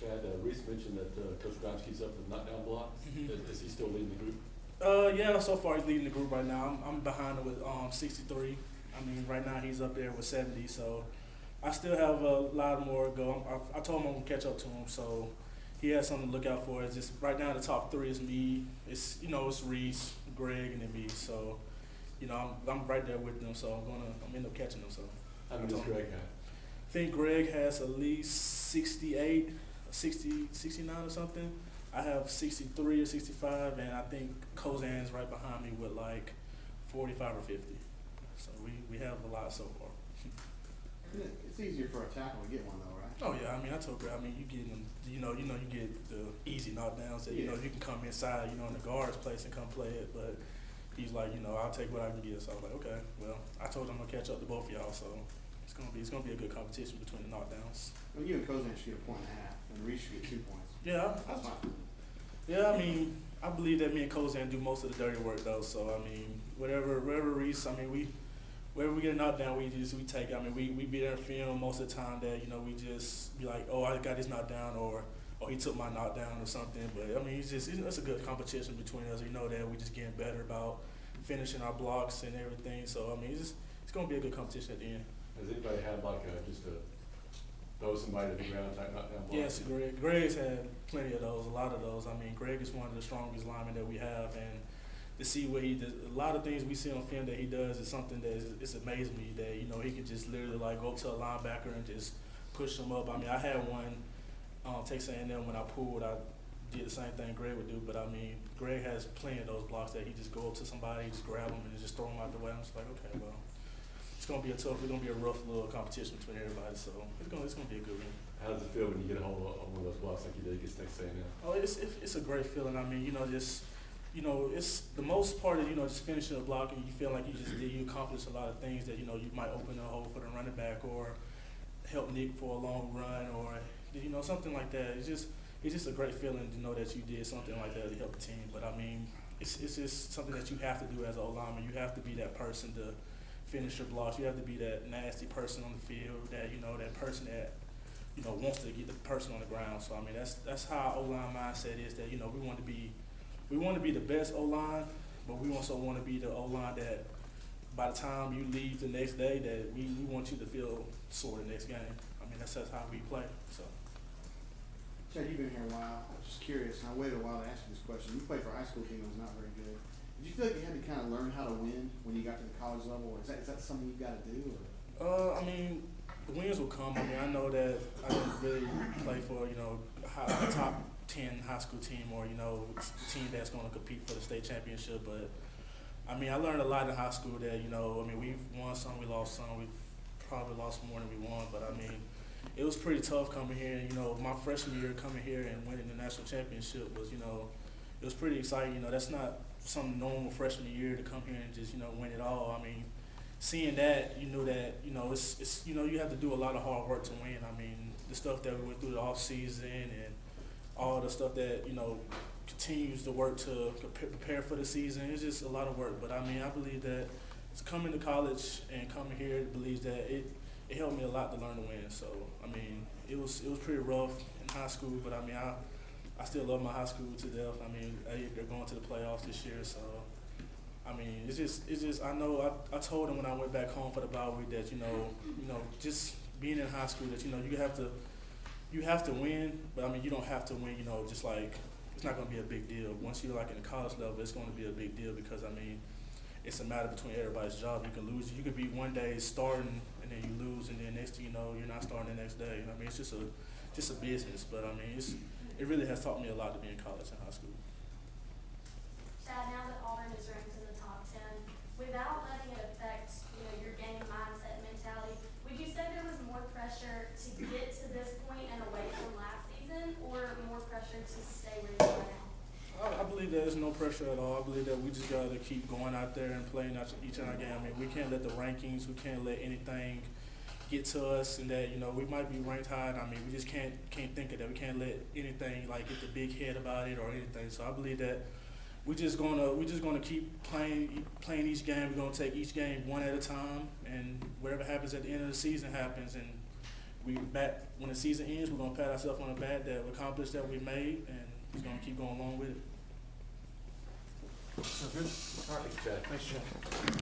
Chad, Reese mentioned that Coach Grimes keeps up with knockdown blocks. Is he still leading the group? Yeah, so far he's leading the group right now. I'm behind him with 63. I mean, right now he's up there with 70, so I still have a lot more to go. I told him I'm gonna catch up to him, so he has something to look out for. It's just right now the top three is me. It's it's Reese, Greg, and then me. So I'm right there with them. So I'm end up catching them. So How many does Greg have? I think Greg has at least 68, 60, 69 or something. I have 63 or 65, and I think Kozan's right behind me with like 45 or 50. So we have a lot so far. It's easier for a tackle to get one though, right? Oh yeah, I mean I told Greg, I mean you get them, you get the easy knockdowns that you can come inside, in the guard's place and come play it, but he's like, I'll take what I can get. So I was like, okay, well, I told him I'm gonna catch up to both of y'all, so it's gonna be a good competition between the knockdowns. Well, you and Kozan should get a point and a half, and Reese should get 2 points. Yeah, That's fine. yeah. I mean, I believe that me and Kozan do most of the dirty work though. So I mean, whatever Reese, I mean wherever we get a knockdown, we take. I mean, we be there in film most of the time that we just be like, oh, I got this knockdown, or oh, he took my knockdown or something. But I mean, it's a good competition between us. We know that we just getting better about finishing our blocks and everything. So I mean, it's gonna be a good competition at the end. Does anybody have like just a throw somebody to the ground type knockdown block? Yes, Greg's had plenty of those, a lot of those. I mean, Greg is one of the strongest linemen that we have, and to see what he does, a lot of things we see on film that he does is something that it's amazing me that he can just literally like go up to a linebacker and just push him up. I mean, I had one Texas A&M when I pulled, I did the same thing Greg would do, but I mean, Greg has plenty of those blocks that he just go up to somebody, just grab them and just throw them out the way. I'm just like, okay, well, it's gonna be it's gonna be a rough little competition between everybody, so it's gonna be a good one. How does it feel when you get a hold of one of those blocks like you did against Texas A&M? Oh, it's a great feeling. I mean, it's the most part of just finishing a block and you feel like you accomplished a lot of things that you might open a hole for the running back or help Nick for a long run or something like that. It's just a great feeling to know that you did something like that to help the team. But I mean, it's just something that you have to do as an O-lineman. You have to be that person to finish your blocks. You have to be that nasty person on the field. That person that wants to get the person on the ground. So I mean, that's how our O-line mindset is. That we want to be the best O-line, but we also want to be the O-line that by the time you leave the next day, that we want you to feel sore the next game. I mean, that's how we play. So. Chad, you've been here a while. I was just curious, and I waited a while to ask you this question. You played for a high school team that was not very good. Did you feel like you had to kind of learn how to win when you got to the college level, or is that something you've got to do? Or? I mean, the wins will come. I mean, I know that I didn't really play for a top 10 high school team or team that's going to compete for the state championship. But I mean, I learned a lot in high school that I mean, we've won some, we lost some, we've probably lost more than we won. But I mean, it was pretty tough coming here. And, my freshman year coming here and winning the national championship was it was pretty exciting. That's not some normal freshman year to come here and just win it all. I mean, seeing that, you know that it's you have to do a lot of hard work to win. I mean, the stuff that we went through the off season and all the stuff that continues to work to prepare for the season. It's just a lot of work. But I mean, I believe that it's coming to college and coming here believes that it helped me a lot to learn to win. So I mean, it was pretty rough in high school, but I mean, I still love my high school to death. I mean, they're going to the playoffs this year, so I mean, it's just I know I told them when I went back home for the bye week that just being in high school that you have to win, but I mean, you don't have to win, just like it's not going to be a big deal. Once you're like in the college level, it's going to be a big deal because I mean, it's a matter between everybody's job. You can lose. You could be one day starting and then you lose, and then next thing you know, you're not starting the next day. I mean, it's just a business. But I mean, it really has taught me a lot to be in college and high school. Chad, now that Auburn is ranked in the top 10, without letting it affect your game mindset and mentality, would you say there was more pressure to get to this point and away from last season, or more pressure to stay where you are now? I believe there's no pressure at all. I believe that we just got to keep going out there and playing each other game. I mean, we can't let the rankings, we can't let anything get to us, and that we might be ranked high. I mean, we just can't think of that. We can't let anything like get the big head about it or anything. So I believe that we're just gonna keep playing each game. We're gonna take each game one at a time, and whatever happens at the end of the season happens. And when the season ends, we're gonna pat ourselves on the back that we accomplished that we made, and we're gonna keep going along with it. Sounds good. Thanks, Chad. Thanks, Chad.